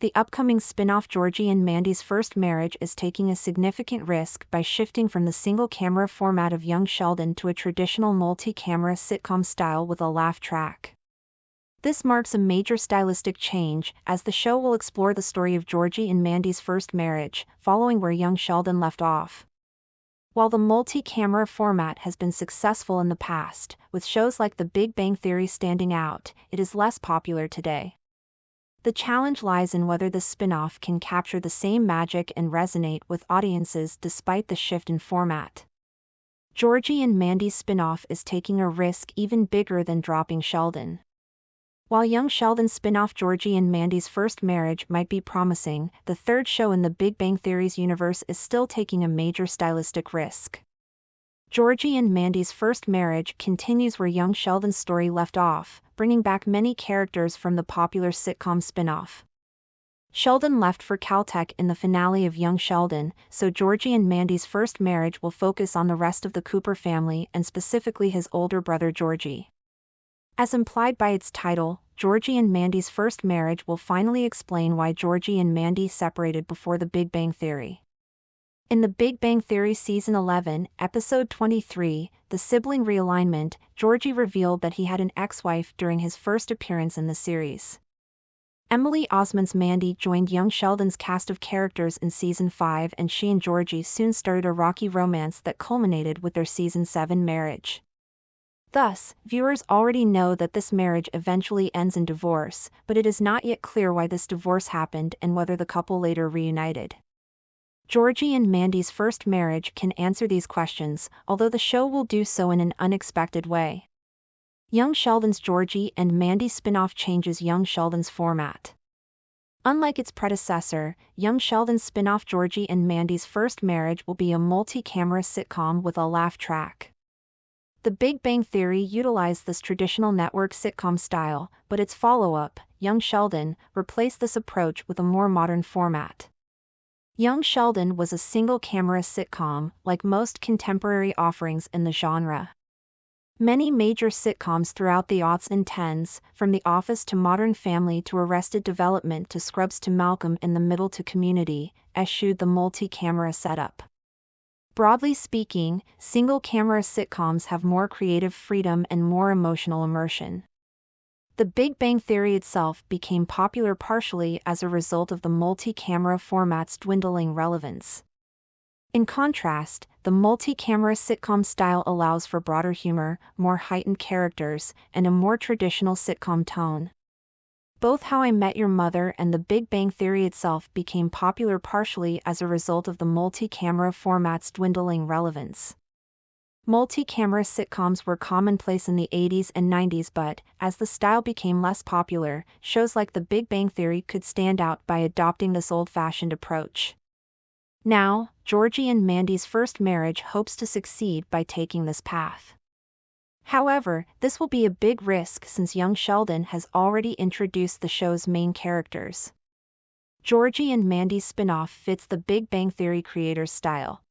the upcoming spin-off Georgie and Mandy's First Marriage is taking a significant risk by shifting from the single-camera format of young Sheldon to a traditional multi-camera sitcom style with a laugh track. This marks a major stylistic change, as the show will explore the story of Georgie and Mandy's first marriage, following where young Sheldon left off. While the multi-camera format has been successful in the past, with shows like The Big Bang Theory standing out, it is less popular today. The challenge lies in whether the spin-off can capture the same magic and resonate with audiences despite the shift in format. Georgie and Mandy's spin-off is taking a risk even bigger than dropping Sheldon. While young Sheldon's spin-off Georgie and Mandy's First Marriage might be promising, the third show in the Big Bang Theory's universe is still taking a major stylistic risk. Georgie and Mandy's First Marriage continues where young Sheldon's story left off, bringing back many characters from the popular sitcom spin-off. Sheldon left for Caltech in the finale of Young Sheldon, so Georgie and Mandy's First Marriage will focus on the rest of the Cooper family and specifically his older brother Georgie. As implied by its title, Georgie and Mandy's First Marriage will finally explain why Georgie and Mandy separated before The Big Bang Theory. In The Big Bang Theory Season 11, Episode 23, The Sibling Realignment, Georgie revealed that he had an ex-wife during his first appearance in the series. Emily Osment's Mandy joined young Sheldon's cast of characters in Season 5, and she and Georgie soon started a rocky romance that culminated with their Season 7 marriage. Thus, viewers already know that this marriage eventually ends in divorce, but it is not yet clear why this divorce happened and whether the couple later reunited. Georgie and Mandy's First Marriage can answer these questions, although the show will do so in an unexpected way. Young Sheldon's Georgie and Mandy spin-off changes young Sheldon's format. Unlike its predecessor, young Sheldon's spin-off Georgie and Mandy's First Marriage will be a multi-camera sitcom with a laugh track. The Big Bang Theory utilized this traditional network sitcom style, but its follow-up, Young Sheldon, replaced this approach with a more modern format. Young Sheldon was a single-camera sitcom, like most contemporary offerings in the genre. Many major sitcoms throughout the aughts and tens, from The Office to Modern Family to Arrested Development to Scrubs to Malcolm in the Middle to Community, eschewed the multi-camera setup. Broadly speaking, single-camera sitcoms have more creative freedom and more emotional immersion. The Big Bang Theory itself became popular partially as a result of the multi-camera format's dwindling relevance. In contrast, the multi-camera sitcom style allows for broader humor, more heightened characters, and a more traditional sitcom tone. Both How I Met Your Mother and The Big Bang Theory itself became popular partially as a result of the multi-camera format's dwindling relevance. Multi-camera sitcoms were commonplace in the 80s and 90s, but, as the style became less popular, shows like The Big Bang Theory could stand out by adopting this old-fashioned approach. Now, Georgie and Mandy's First Marriage hopes to succeed by taking this path. However, this will be a big risk since young Sheldon has already introduced the show's main characters. Georgie and Mandy's spin-off fits the Big Bang Theory creators' style.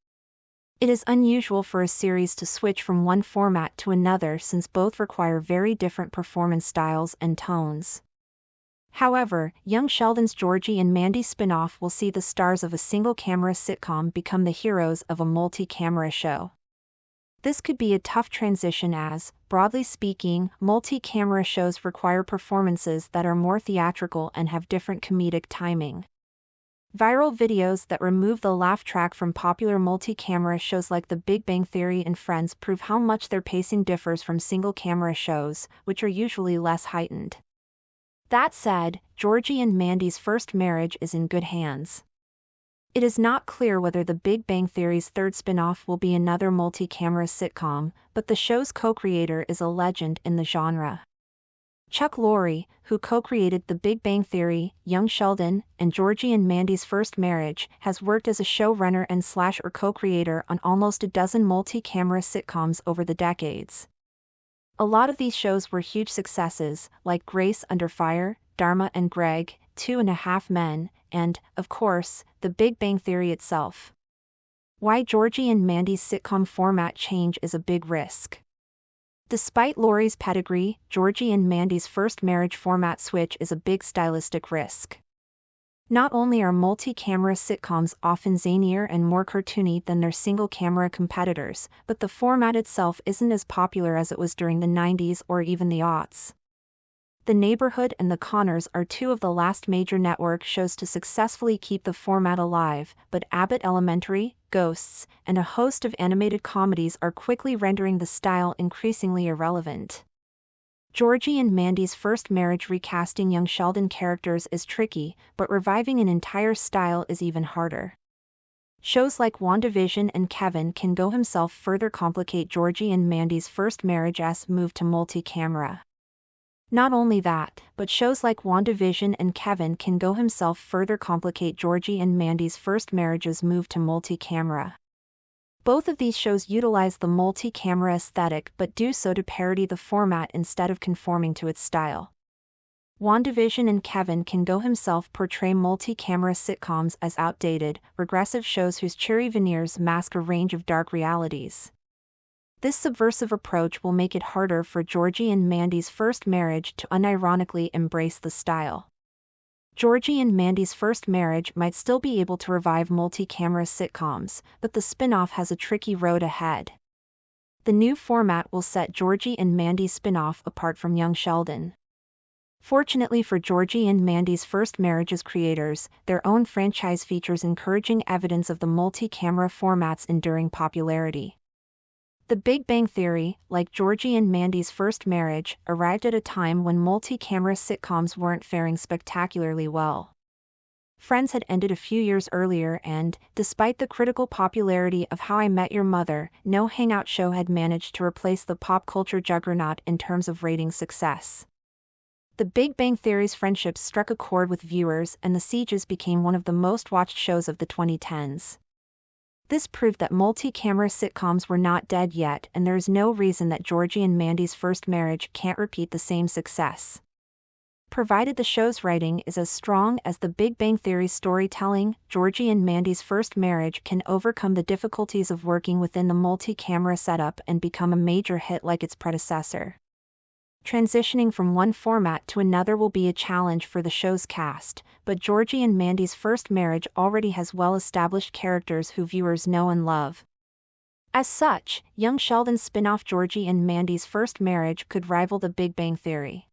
It is unusual for a series to switch from one format to another since both require very different performance styles and tones. However, young Sheldon's Georgie and Mandy spin-off will see the stars of a single-camera sitcom become the heroes of a multi-camera show. This could be a tough transition as, broadly speaking, multi-camera shows require performances that are more theatrical and have different comedic timing. Viral videos that remove the laugh track from popular multi-camera shows like The Big Bang Theory and Friends prove how much their pacing differs from single-camera shows, which are usually less heightened. That said, Georgie and Mandy's First Marriage is in good hands. It is not clear whether The Big Bang Theory's third spin-off will be another multi-camera sitcom, but the show's co-creator is a legend in the genre. Chuck Lorre, who co-created The Big Bang Theory, Young Sheldon, and Georgie and Mandy's First Marriage, has worked as a showrunner and / co-creator on almost a dozen multi-camera sitcoms over the decades. A lot of these shows were huge successes, like Grace Under Fire, Dharma and Greg, 2.5 Men, and, of course, The Big Bang Theory itself. Why Georgie and Mandy's sitcom format change is a big risk. Despite Lorre's pedigree, Georgie and Mandy's First Marriage format switch is a big stylistic risk. Not only are multi-camera sitcoms often zanier and more cartoony than their single-camera competitors, but the format itself isn't as popular as it was during the 90s or even the aughts. The Neighborhood and The Conners are two of the last major network shows to successfully keep the format alive, but Abbott Elementary, Ghosts, and a host of animated comedies are quickly rendering the style increasingly irrelevant. Georgie and Mandy's First Marriage recasting young Sheldon characters is tricky, but reviving an entire style is even harder. Shows like WandaVision and Kevin Can Go Himself further complicate Georgie and Mandy's First Marriage's move to multi-camera. Not only that, but shows like WandaVision and Kevin Can Go Himself further complicate Georgie and Mandy's First Marriage's move to multi-camera. Both of these shows utilize the multi-camera aesthetic but do so to parody the format instead of conforming to its style. WandaVision and Kevin Can Go Himself portray multi-camera sitcoms as outdated, regressive shows whose cheery veneers mask a range of dark realities. This subversive approach will make it harder for Georgie and Mandy's First Marriage to unironically embrace the style. Georgie and Mandy's First Marriage might still be able to revive multi-camera sitcoms, but the spin-off has a tricky road ahead. The new format will set Georgie and Mandy's spin-off apart from young Sheldon. Fortunately for Georgie and Mandy's First Marriage's creators, their own franchise features encouraging evidence of the multi-camera format's enduring popularity. The Big Bang Theory, like Georgie and Mandy's First Marriage, arrived at a time when multi-camera sitcoms weren't faring spectacularly well. Friends had ended a few years earlier and, despite the critical popularity of How I Met Your Mother, no hangout show had managed to replace the pop culture juggernaut in terms of rating success. The Big Bang Theory's friendships struck a chord with viewers and The Sieges became one of the most watched shows of the 2010s. This proved that multi-camera sitcoms were not dead yet, and there is no reason that Georgie and Mandy's First Marriage can't repeat the same success. Provided the show's writing is as strong as The Big Bang Theory's storytelling, Georgie and Mandy's First Marriage can overcome the difficulties of working within the multi-camera setup and become a major hit like its predecessor. Transitioning from one format to another will be a challenge for the show's cast, but Georgie and Mandy's First Marriage already has well-established characters who viewers know and love. As such, young Sheldon's spin-off Georgie and Mandy's First Marriage could rival The Big Bang Theory.